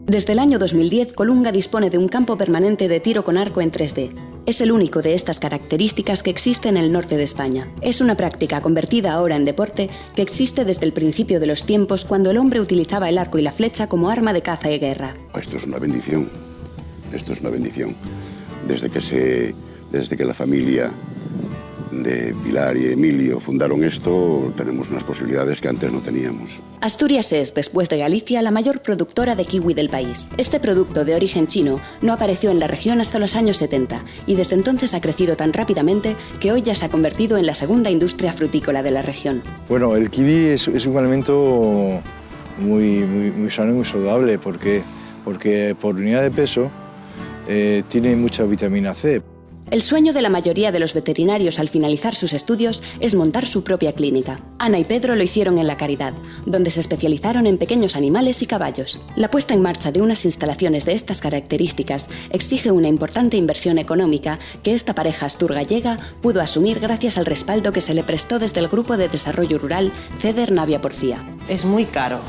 Desde el año 2010, Colunga dispone de un campo permanente de tiro con arco en 3D. Es el único de estas características que existe en el norte de España. Es una práctica convertida ahora en deporte que existe desde el principio de los tiempos, cuando el hombre utilizaba el arco y la flecha como arma de caza y guerra. Esto es una bendición. Esto es una bendición. Desde que la familia de Pilar y Emilio fundaron esto, tenemos unas posibilidades que antes no teníamos. Asturias es, después de Galicia, la mayor productora de kiwi del país. Este producto de origen chino no apareció en la región hasta los años 70 y desde entonces ha crecido tan rápidamente que hoy ya se ha convertido en la segunda industria frutícola de la región. Bueno, el kiwi es un alimento muy sano y muy saludable porque por unidad de peso tiene mucha vitamina C. El sueño de la mayoría de los veterinarios al finalizar sus estudios es montar su propia clínica. Ana y Pedro lo hicieron en La Caridad, donde se especializaron en pequeños animales y caballos. La puesta en marcha de unas instalaciones de estas características exige una importante inversión económica que esta pareja astur-gallega pudo asumir gracias al respaldo que se le prestó desde el Grupo de Desarrollo Rural Ceder Navia Porcía. Es muy caro.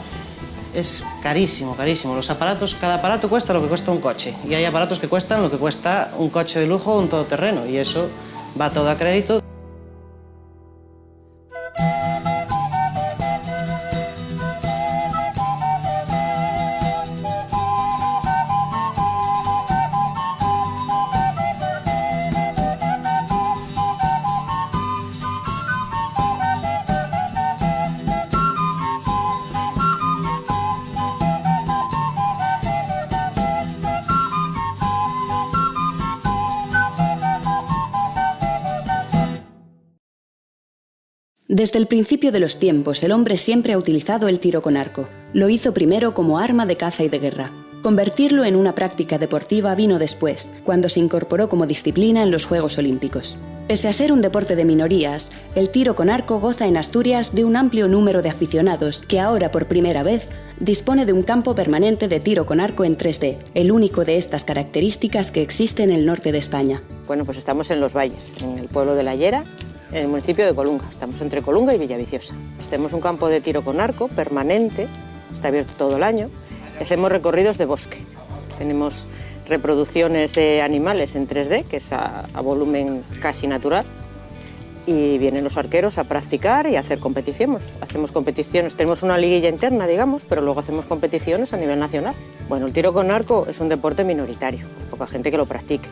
Es carísimo, carísimo. Los aparatos, cada aparato cuesta lo que cuesta un coche. Y hay aparatos que cuestan lo que cuesta un coche de lujo o un todoterreno. Y eso va todo a crédito. Desde el principio de los tiempos, el hombre siempre ha utilizado el tiro con arco. Lo hizo primero como arma de caza y de guerra. Convertirlo en una práctica deportiva vino después, cuando se incorporó como disciplina en los Juegos Olímpicos. Pese a ser un deporte de minorías, el tiro con arco goza en Asturias de un amplio número de aficionados que ahora, por primera vez, dispone de un campo permanente de tiro con arco en 3D, el único de estas características que existe en el norte de España. Bueno, pues estamos en Los Valles, en el pueblo de La Llera, en el municipio de Colunga. Estamos entre Colunga y Villaviciosa. Tenemos un campo de tiro con arco permanente, está abierto todo el año, y hacemos recorridos de bosque. Tenemos reproducciones de animales en 3D, que es a volumen casi natural, y vienen los arqueros a practicar y a hacer competiciones. Hacemos competiciones, tenemos una liguilla interna, digamos, pero luego hacemos competiciones a nivel nacional. Bueno, el tiro con arco es un deporte minoritario, hay poca gente que lo practique.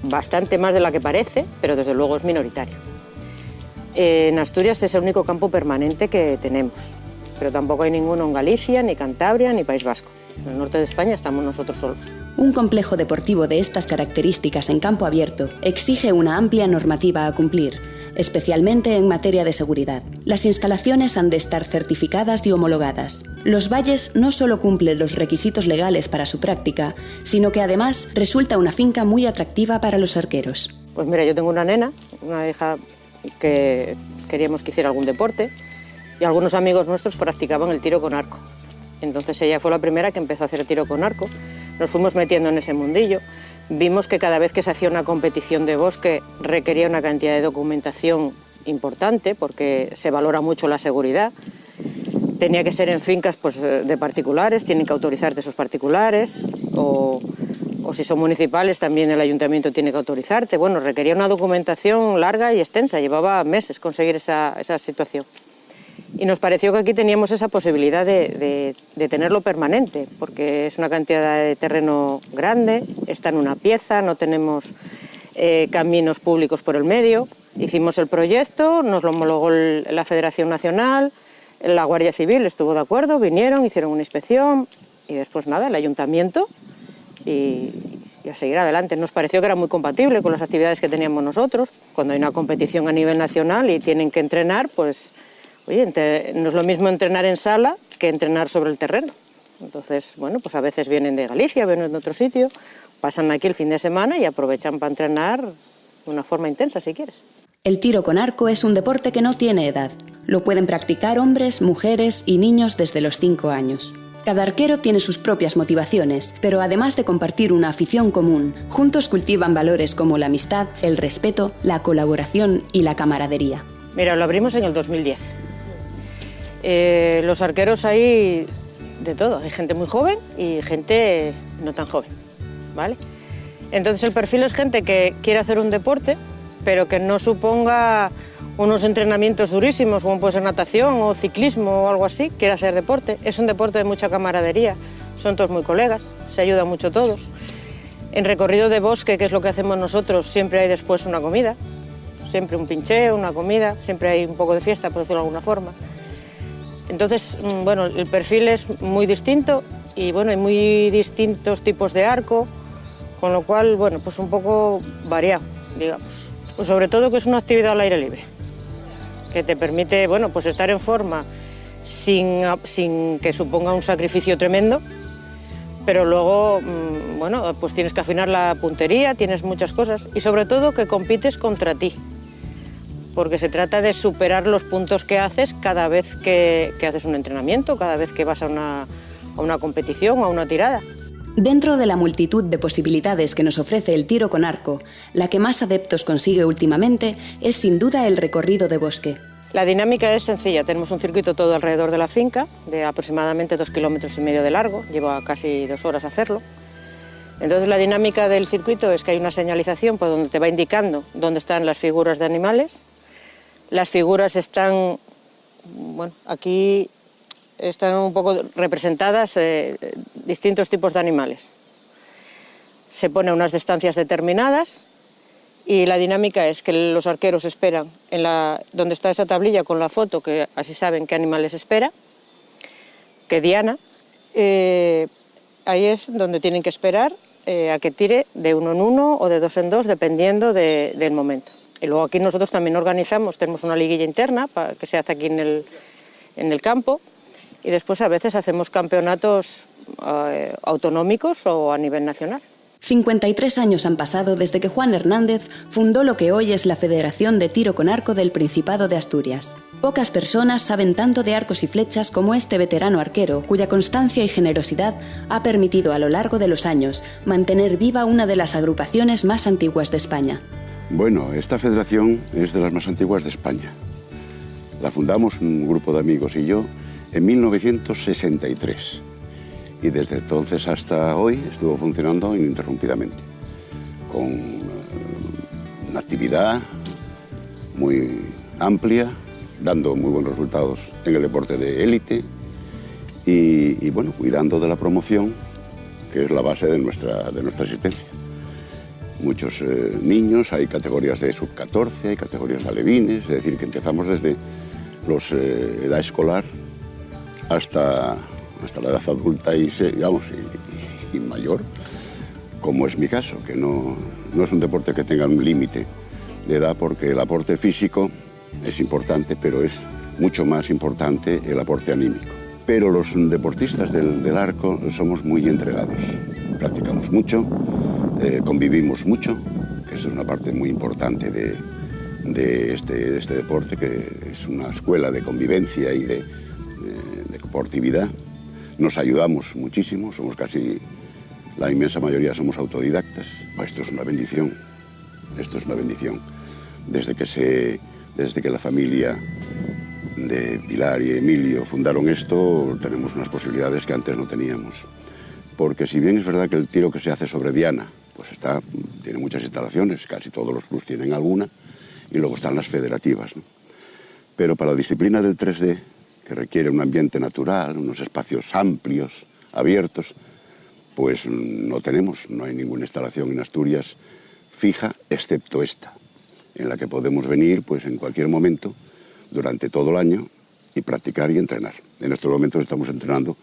Bastante más de la que parece, pero desde luego es minoritario. En Asturias es el único campo permanente que tenemos, pero tampoco hay ninguno en Galicia, ni Cantabria, ni País Vasco. En el norte de España estamos nosotros solos. Un complejo deportivo de estas características en campo abierto exige una amplia normativa a cumplir, especialmente en materia de seguridad. Las instalaciones han de estar certificadas y homologadas. Los Valles no solo cumplen los requisitos legales para su práctica, sino que además resulta una finca muy atractiva para los arqueros. Pues mira, yo tengo una nena, una hija que queríamos que hiciera algún deporte, y algunos amigos nuestros practicaban el tiro con arco. Entonces ella fue la primera que empezó a hacer tiro con arco. Nos fuimos metiendo en ese mundillo. Vimos que cada vez que se hacía una competición de bosque requería una cantidad de documentación importante porque se valora mucho la seguridad. Tenía que ser en fincas pues, de particulares, tienen que autorizarte esos particulares, o si son municipales también el ayuntamiento tiene que autorizarte. Bueno, requería una documentación larga y extensa, llevaba meses conseguir esa situación. Y nos pareció que aquí teníamos esa posibilidad de tenerlo permanente, porque es una cantidad de terreno grande, está en una pieza, no tenemos caminos públicos por el medio. Hicimos el proyecto, nos lo homologó la Federación Nacional, la Guardia Civil estuvo de acuerdo, vinieron, hicieron una inspección y después nada, el ayuntamiento y a seguir adelante. Nos pareció que era muy compatible con las actividades que teníamos nosotros. Cuando hay una competición a nivel nacional y tienen que entrenar, pues oye, no es lo mismo entrenar en sala que entrenar sobre el terreno. Entonces, bueno, pues a veces vienen de Galicia, vienen de otro sitio, pasan aquí el fin de semana y aprovechan para entrenar de una forma intensa, si quieres. El tiro con arco es un deporte que no tiene edad. Lo pueden practicar hombres, mujeres y niños desde los 5 años. Cada arquero tiene sus propias motivaciones, pero además de compartir una afición común, juntos cultivan valores como la amistad, el respeto, la colaboración y la camaradería. Mira, lo abrimos en el 2010. Los arqueros ahí de todo. Hay gente muy joven y gente no tan joven, ¿vale? Entonces el perfil es gente que quiere hacer un deporte, pero que no suponga unos entrenamientos durísimos, como puede ser natación o ciclismo o algo así. Quiere hacer deporte. Es un deporte de mucha camaradería, son todos muy colegas, se ayudan mucho todos. En recorrido de bosque, que es lo que hacemos nosotros, siempre hay después una comida, siempre un pincheo, una comida, siempre hay un poco de fiesta, por decirlo de alguna forma. Entonces, bueno, el perfil es muy distinto y bueno, hay muy distintos tipos de arco, con lo cual, bueno, pues un poco variado, digamos. Pues sobre todo que es una actividad al aire libre, que te permite, bueno, pues estar en forma sin que suponga un sacrificio tremendo, pero luego, bueno, pues tienes que afinar la puntería, tienes muchas cosas y sobre todo que compites contra ti, porque se trata de superar los puntos que haces cada vez que haces un entrenamiento, cada vez que vas a una competición o a una tirada. Dentro de la multitud de posibilidades que nos ofrece el tiro con arco, la que más adeptos consigue últimamente es sin duda el recorrido de bosque. La dinámica es sencilla, tenemos un circuito todo alrededor de la finca, de aproximadamente 2,5 kilómetros de largo, lleva casi 2 horas hacerlo. Entonces la dinámica del circuito es que hay una señalización por donde te va indicando dónde están las figuras de animales. Las figuras están, bueno, aquí están un poco representadas distintos tipos de animales. Se pone unas distancias determinadas y la dinámica es que los arqueros esperan donde está esa tablilla con la foto, que así saben qué animales espera, que diana. Ahí es donde tienen que esperar a que tire de 1 en 1 o de 2 en 2, dependiendo del momento. Y luego aquí nosotros también organizamos, tenemos una liguilla interna que se hace aquí en el campo, y después a veces hacemos campeonatos autonómicos o a nivel nacional. 53 años han pasado desde que Juan Hernández fundó lo que hoy es la Federación de Tiro con Arco del Principado de Asturias. Pocas personas saben tanto de arcos y flechas como este veterano arquero, cuya constancia y generosidad ha permitido a lo largo de los años mantener viva una de las agrupaciones más antiguas de España. Bueno, esta federación es de las más antiguas de España. La fundamos un grupo de amigos y yo en 1963. Y desde entonces hasta hoy estuvo funcionando ininterrumpidamente, con una actividad muy amplia, dando muy buenos resultados en el deporte de élite y bueno, cuidando de la promoción, que es la base de nuestra existencia. Muchos niños, hay categorías de sub-14, hay categorías de alevines, es decir, que empezamos desde edad escolar hasta la edad adulta y mayor, como es mi caso, que no es un deporte que tenga un límite de edad, porque el aporte físico es importante, pero es mucho más importante el aporte anímico. Pero los deportistas del arco somos muy entregados, practicamos mucho, convivimos mucho, que es una parte muy importante de este deporte, que es una escuela de convivencia y de deportividad. Nos ayudamos muchísimo, somos casi, la inmensa mayoría somos autodidactas. Esto es una bendición, esto es una bendición. Desde que la familia de Pilar y Emilio fundaron esto, tenemos unas posibilidades que antes no teníamos. Porque si bien es verdad que el tiro que se hace sobre diana, pues tiene muchas instalaciones, casi todos los clubs tienen alguna, y luego están las federativas, ¿no? Pero para la disciplina del 3D, que requiere un ambiente natural, unos espacios amplios, abiertos, pues no hay ninguna instalación en Asturias fija, excepto esta, en la que podemos venir pues en cualquier momento, durante todo el año, y practicar y entrenar. En estos momentos estamos entrenando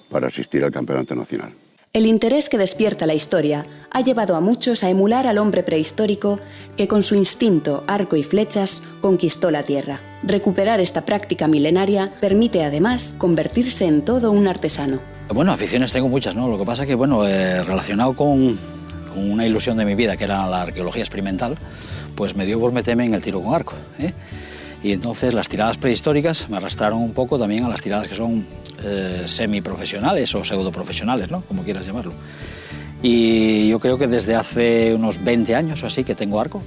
para asistir al campeonato nacional. El interés que despierta la historia ha llevado a muchos a emular al hombre prehistórico que con su instinto, arco y flechas conquistó la tierra. Recuperar esta práctica milenaria permite además convertirse en todo un artesano. Bueno, aficiones tengo muchas, ¿no? Lo que pasa es que, bueno, relacionado con una ilusión de mi vida, que era la arqueología experimental, pues me dio por meterme en el tiro con arco, ¿eh? Y entonces las tiradas prehistóricas me arrastraron un poco también a las tiradas que son semiprofesionales o pseudoprofesionales, ¿no? Como quieras llamarlo. Y yo creo que desde hace unos 20 años o así que tengo arco.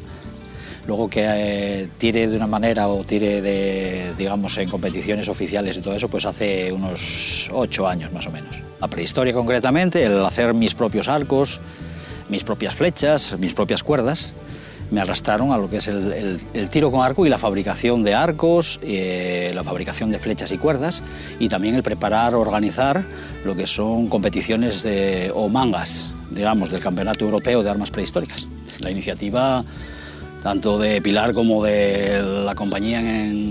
Luego que tire de una manera o tire de, digamos, en competiciones oficiales y todo eso, pues hace unos 8 años más o menos. La prehistoria concretamente, el hacer mis propios arcos, mis propias flechas, mis propias cuerdas, me arrastraron a lo que es el tiro con arco y la fabricación de arcos, la fabricación de flechas y cuerdas, y también el preparar, organizar lo que son competiciones o mangas, digamos, del Campeonato Europeo de Armas Prehistóricas. La iniciativa tanto de Pilar como de la compañía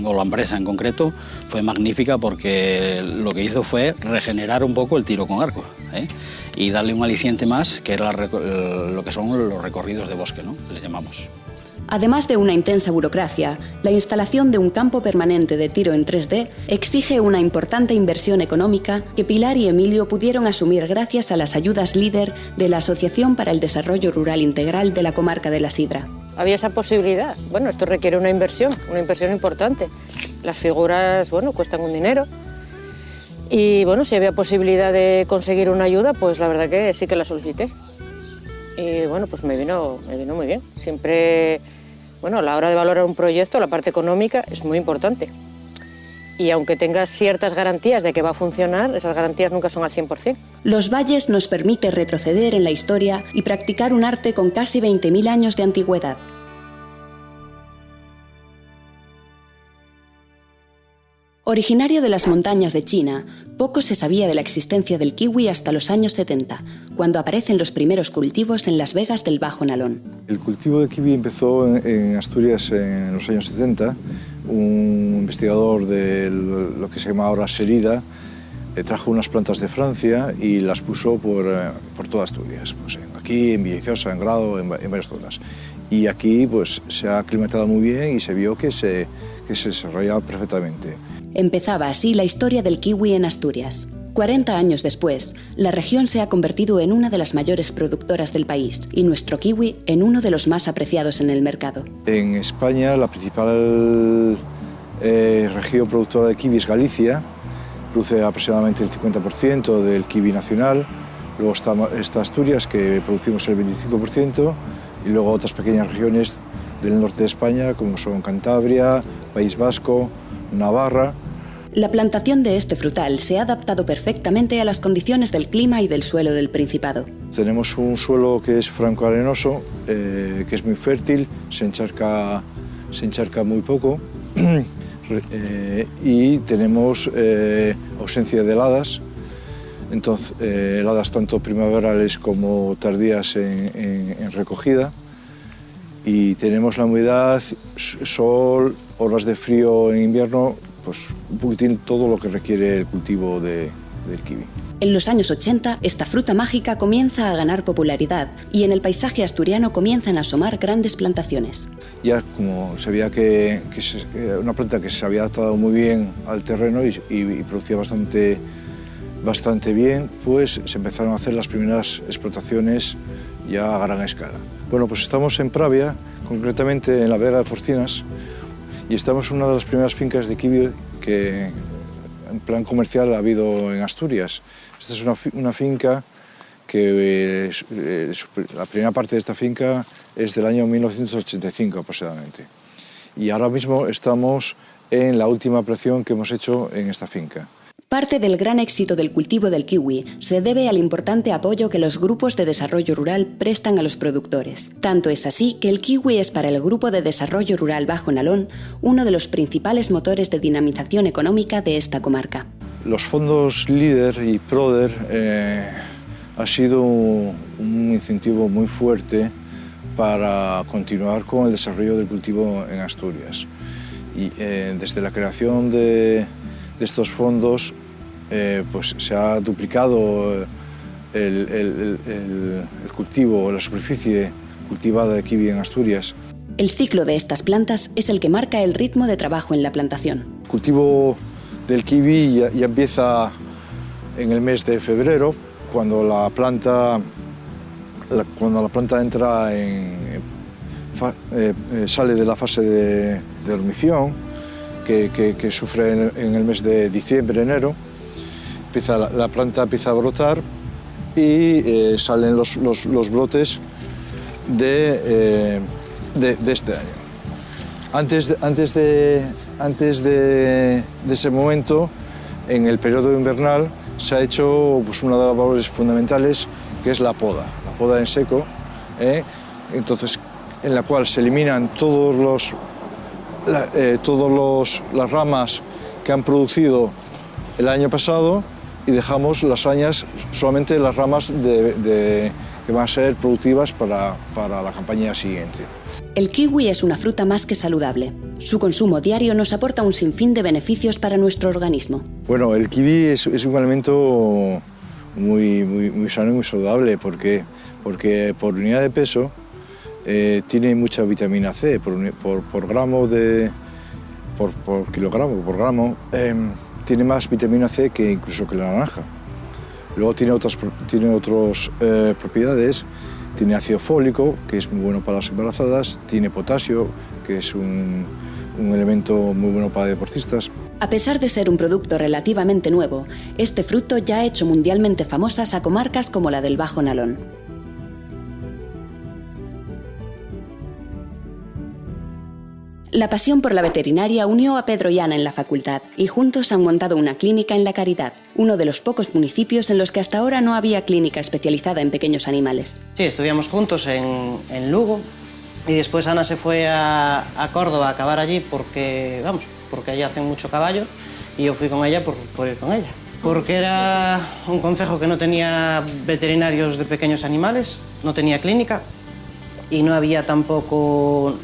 o la empresa en concreto fue magnífica, porque lo que hizo fue regenerar un poco el tiro con arco, y darle un aliciente más, que era lo que son los recorridos de bosque, ¿no?, que les llamamos. Además de una intensa burocracia, la instalación de un campo permanente de tiro en 3D exige una importante inversión económica que Pilar y Emilio pudieron asumir gracias a las ayudas LEADER de la Asociación para el Desarrollo Rural Integral de la comarca de la Sidra. Había esa posibilidad. Bueno, esto requiere una inversión importante. Las figuras, bueno, cuestan un dinero. Y bueno, si había posibilidad de conseguir una ayuda, pues la verdad que sí que la solicité. Y bueno, pues me vino muy bien. Siempre, bueno, a la hora de valorar un proyecto, la parte económica es muy importante. Y aunque tengas ciertas garantías de que va a funcionar, esas garantías nunca son al 100%. Los Valles nos permite retroceder en la historia y practicar un arte con casi 20.000 años de antigüedad. Originario de las montañas de China, poco se sabía de la existencia del kiwi hasta los años 70, cuando aparecen los primeros cultivos en las vegas del Bajo Nalón. El cultivo de kiwi empezó en Asturias en los años 70. Un investigador de lo que se llama ahora Serida trajo unas plantas de Francia y las puso por toda Asturias, pues aquí en Villaviciosa, en Grado, en varias zonas. Y aquí pues se ha aclimatado muy bien y se vio que se desarrollaba perfectamente. Empezaba así la historia del kiwi en Asturias. 40 años después, la región se ha convertido en una de las mayores productoras del país y nuestro kiwi en uno de los más apreciados en el mercado. En España, la principal región productora de kiwi es Galicia, produce aproximadamente el 50% del kiwi nacional. Luego está Asturias, que producimos el 25%, y luego otras pequeñas regiones del norte de España, como son Cantabria, País Vasco, Navarra. La plantación de este frutal se ha adaptado perfectamente a las condiciones del clima y del suelo del Principado. Tenemos un suelo que es franco-arenoso, que es muy fértil, se encharca muy poco, y tenemos ausencia de heladas, entonces, heladas tanto primaverales como tardías en recogida, y tenemos la humedad, sol, horas de frío en invierno, pues un poquitín todo lo que requiere el cultivo del kiwi. En los años 80, esta fruta mágica comienza a ganar popularidad y en el paisaje asturiano comienzan a asomar grandes plantaciones. Ya como se veía que una planta que se había adaptado muy bien al terreno y producía bastante bien, pues se empezaron a hacer las primeras explotaciones ya a gran escala. Bueno, pues estamos en Pravia, concretamente en la Vega de Forcinas, y estamos en una de las primeras fincas de kiwi que en plan comercial ha habido en Asturias. Esta es una finca que la primera parte de esta finca es del año 1985 aproximadamente. Y ahora mismo estamos en la última ampliación que hemos hecho en esta finca. Parte del gran éxito del cultivo del kiwi se debe al importante apoyo que los grupos de desarrollo rural prestan a los productores. Tanto es así que el kiwi es para el Grupo de Desarrollo Rural Bajo Nalón uno de los principales motores de dinamización económica de esta comarca. Los fondos LEADER y PRODER ha sido un incentivo muy fuerte para continuar con el desarrollo del cultivo en Asturias. Y desde la creación de estos fondos pues se ha duplicado el cultivo, la superficie cultivada de kiwi en Asturias. El ciclo de estas plantas es el que marca el ritmo de trabajo en la plantación. El cultivo del kiwi ya empieza en el mes de febrero, cuando la planta entra sale de la fase de dormición, que sufre en el mes de diciembre, enero. La planta empieza a brotar y salen los brotes de este año. Antes de ese momento, en el periodo invernal, se ha hecho pues, una de las labores fundamentales, que es la poda en seco, entonces, en la cual se eliminan todas las ramas que han producido el año pasado y dejamos solamente las ramas que van a ser productivas para la campaña siguiente. El kiwi es una fruta más que saludable. Su consumo diario nos aporta un sinfín de beneficios para nuestro organismo. Bueno, el kiwi es un alimento muy sano y muy saludable porque por unidad de peso tiene mucha vitamina C, por kilogramo, tiene más vitamina C que incluso que la naranja. Luego tiene otras propiedades, tiene ácido fólico, que es muy bueno para las embarazadas, tiene potasio, que es un elemento muy bueno para deportistas. A pesar de ser un producto relativamente nuevo, este fruto ya ha hecho mundialmente famosas a comarcas como la del Bajo Nalón. La pasión por la veterinaria unió a Pedro y Ana en la facultad y juntos han montado una clínica en La Caridad, uno de los pocos municipios en los que hasta ahora no había clínica especializada en pequeños animales. Sí, estudiamos juntos en Lugo y después Ana se fue a Córdoba a acabar allí porque allí hacen mucho caballo y yo fui con ella por ir con ella. Porque era un concejo que no tenía veterinarios de pequeños animales, no tenía clínica y no había tampoco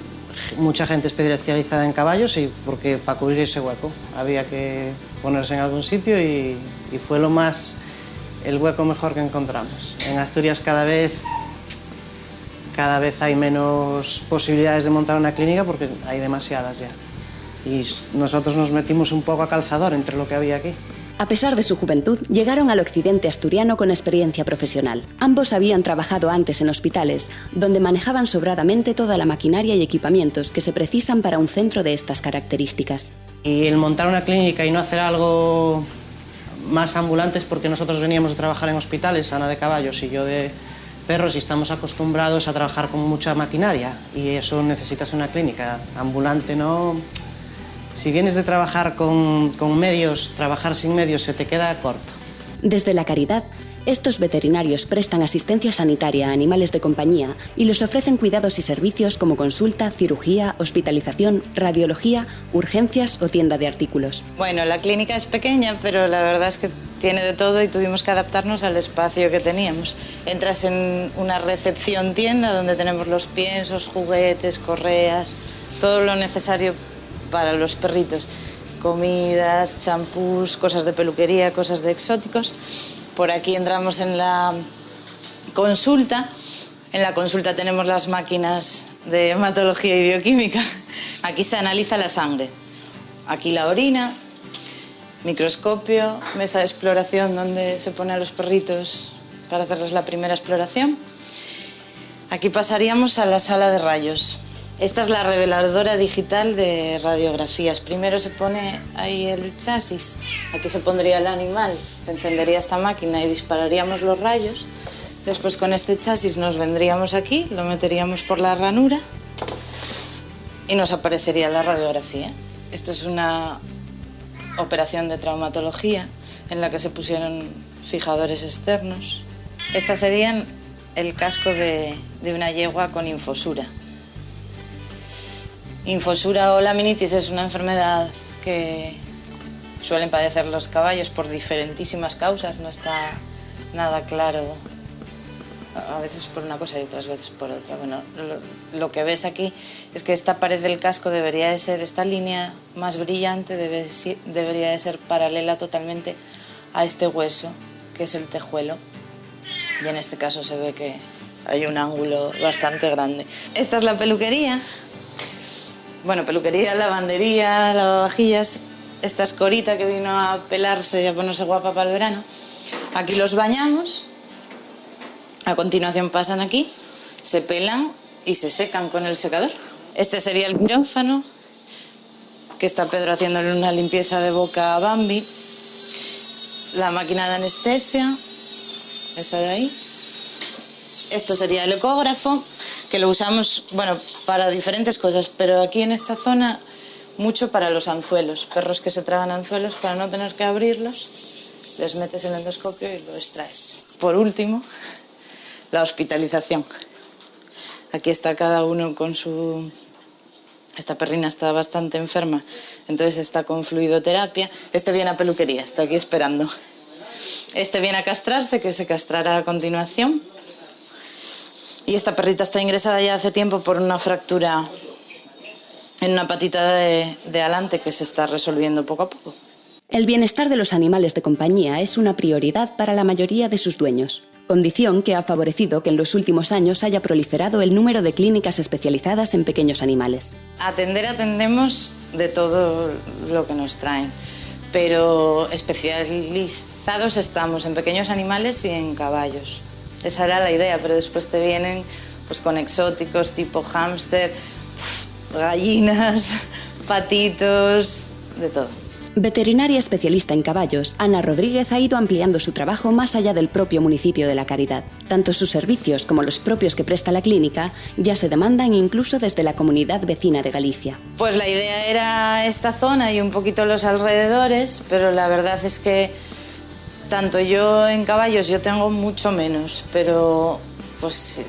mucha gente especializada en caballos y porque para cubrir ese hueco había que ponerse en algún sitio y fue el hueco mejor que encontramos. En Asturias cada vez hay menos posibilidades de montar una clínica porque hay demasiadas ya. Y nosotros nos metimos un poco a calzador entre lo que había aquí. A pesar de su juventud, llegaron al occidente asturiano con experiencia profesional. Ambos habían trabajado antes en hospitales, donde manejaban sobradamente toda la maquinaria y equipamientos que se precisan para un centro de estas características. Y el montar una clínica y no hacer algo más ambulante es porque nosotros veníamos de trabajar en hospitales, Ana de caballos y yo de perros, y estamos acostumbrados a trabajar con mucha maquinaria y eso necesitas una clínica ambulante, ¿no? Si vienes de trabajar con medios, trabajar sin medios se te queda corto. Desde La Caridad, estos veterinarios prestan asistencia sanitaria a animales de compañía y les ofrecen cuidados y servicios como consulta, cirugía, hospitalización, radiología, urgencias o tienda de artículos. Bueno, la clínica es pequeña, pero la verdad es que tiene de todo y tuvimos que adaptarnos al espacio que teníamos. Entras en una recepción tienda donde tenemos los piensos, juguetes, correas, todo lo necesario para los perritos, comidas, champús, cosas de peluquería, cosas de exóticos. Por aquí entramos en la consulta. En la consulta tenemos las máquinas de hematología y bioquímica. Aquí se analiza la sangre. Aquí la orina, microscopio, mesa de exploración donde se pone a los perritos para hacerles la primera exploración. Aquí pasaríamos a la sala de rayos. Esta es la reveladora digital de radiografías. Primero se pone ahí el chasis, aquí se pondría el animal, se encendería esta máquina y dispararíamos los rayos. Después con este chasis nos vendríamos aquí, lo meteríamos por la ranura y nos aparecería la radiografía. Esto es una operación de traumatología en la que se pusieron fijadores externos. Estas serían el casco de una yegua con infosura. Infosura o laminitis es una enfermedad que suelen padecer los caballos por diferentísimas causas, no está nada claro, a veces por una cosa y otras veces por otra. Bueno, lo que ves aquí es que esta pared del casco debería de ser, esta línea más brillante debería de ser paralela totalmente a este hueso, que es el tejuelo, y en este caso se ve que hay un ángulo bastante grande. Esta es la peluquería. Bueno, peluquería, lavandería, lavavajillas. Esta es Corita que vino a pelarse y a ponerse guapa para el verano. Aquí los bañamos. A continuación pasan aquí, se pelan y se secan con el secador. Este sería el quirófano, que está Pedro haciéndole una limpieza de boca a Bambi. La máquina de anestesia, esa de ahí. Esto sería el ecógrafo. que lo usamos, bueno, para diferentes cosas, pero aquí en esta zona mucho para los anzuelos, perros que se tragan anzuelos, para no tener que abrirlos, les metes el endoscopio y lo extraes. Por último, la hospitalización. Aquí está cada uno con su... Esta perrina está bastante enferma, entonces está con fluidoterapia. Este viene a peluquería, está aquí esperando. Este viene a castrarse, que se castrará a continuación. Y esta perrita está ingresada ya hace tiempo por una fractura en una patita de adelante que se está resolviendo poco a poco. El bienestar de los animales de compañía es una prioridad para la mayoría de sus dueños, condición que ha favorecido que en los últimos años haya proliferado el número de clínicas especializadas en pequeños animales. Atendemos de todo lo que nos traen, pero especializados estamos en pequeños animales y en caballos. Esa era la idea, pero después te vienen pues, con exóticos tipo hámster, gallinas, patitos, de todo. Veterinaria especialista en caballos, Ana Rodríguez ha ido ampliando su trabajo más allá del propio municipio de La Caridad. Tanto sus servicios como los propios que presta la clínica ya se demandan incluso desde la comunidad vecina de Galicia. Pues la idea era esta zona y un poquito los alrededores, pero la verdad es que tanto yo en caballos yo tengo mucho menos, pero pues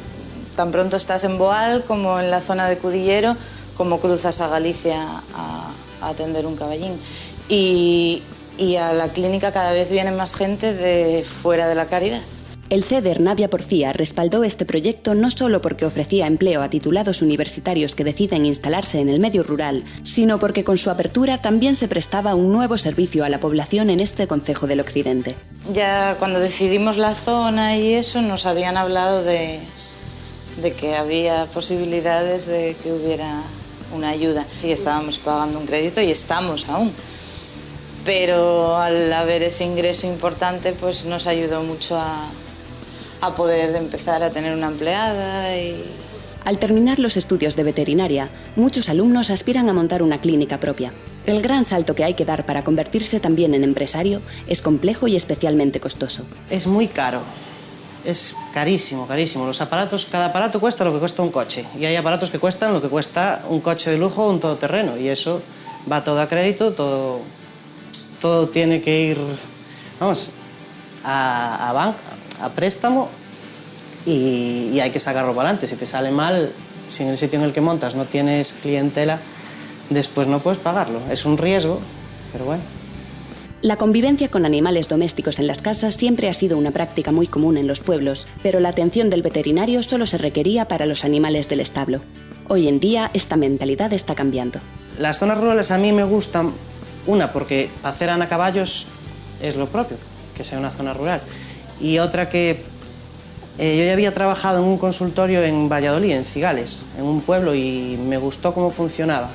tan pronto estás en Boal como en la zona de Cudillero, como cruzas a Galicia a atender un caballín. Y a la clínica cada vez viene más gente de fuera de La Caridad. El CEDER Navia Porcía respaldó este proyecto no solo porque ofrecía empleo a titulados universitarios que deciden instalarse en el medio rural, sino porque con su apertura también se prestaba un nuevo servicio a la población en este concejo del Occidente. Ya cuando decidimos la zona y eso nos habían hablado de que había posibilidades de que hubiera una ayuda y estábamos pagando un crédito y estamos aún. Pero al haber ese ingreso importante pues nos ayudó mucho a poder empezar a tener una empleada. Al terminar los estudios de veterinaria, muchos alumnos aspiran a montar una clínica propia. El gran salto que hay que dar para convertirse también en empresario es complejo y especialmente costoso. Es muy caro, es carísimo, carísimo. Los aparatos, cada aparato cuesta lo que cuesta un coche y hay aparatos que cuestan lo que cuesta un coche de lujo o un todoterreno y eso va todo a crédito, todo tiene que ir, vamos, a banca, a préstamo y hay que sacarlo para adelante. Si te sale mal, si en el sitio en el que montas no tienes clientela, después no puedes pagarlo. Es un riesgo, pero bueno. La convivencia con animales domésticos en las casas siempre ha sido una práctica muy común en los pueblos, pero la atención del veterinario solo se requería para los animales del establo. Hoy en día esta mentalidad está cambiando. Las zonas rurales a mí me gustan, una, porque hacer a caballos es lo propio, que sea una zona rural. Y otra que yo ya había trabajado en un consultorio en Valladolid, en Cigales, en un pueblo, y me gustó cómo funcionaba.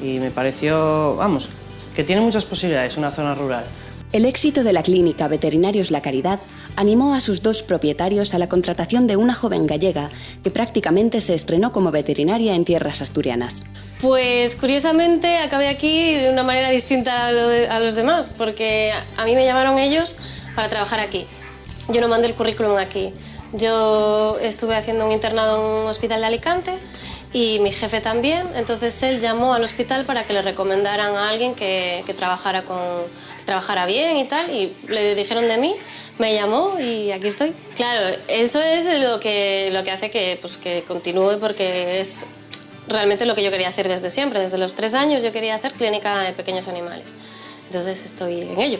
Y me pareció, vamos, que tiene muchas posibilidades una zona rural. El éxito de la clínica Veterinarios La Caridad animó a sus dos propietarios a la contratación de una joven gallega que prácticamente se estrenó como veterinaria en tierras asturianas. Pues curiosamente acabé aquí de una manera distinta a los demás, porque a mí me llamaron ellos para trabajar aquí. Yo no mandé el currículum aquí. Yo estuve haciendo un internado en un hospital de Alicante y mi jefe también, entonces él llamó al hospital para que le recomendaran a alguien que trabajara bien y tal, y le dijeron de mí, me llamó y aquí estoy. Claro, eso es lo que hace que continúe, porque es realmente lo que yo quería hacer desde siempre. Desde los 3 años yo quería hacer clínica de pequeños animales, entonces estoy en ello.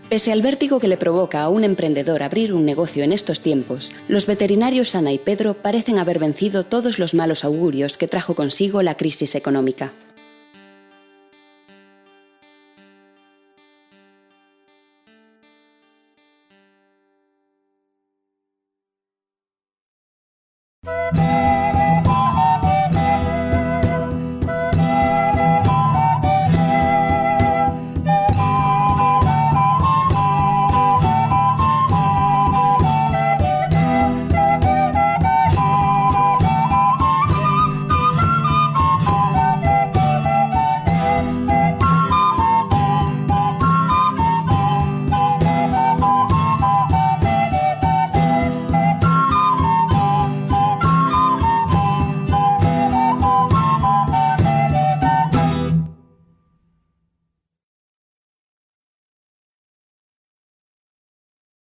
Pese al vértigo que le provoca a un emprendedor abrir un negocio en estos tiempos, los veterinarios Ana y Pedro parecen haber vencido todos los malos augurios que trajo consigo la crisis económica.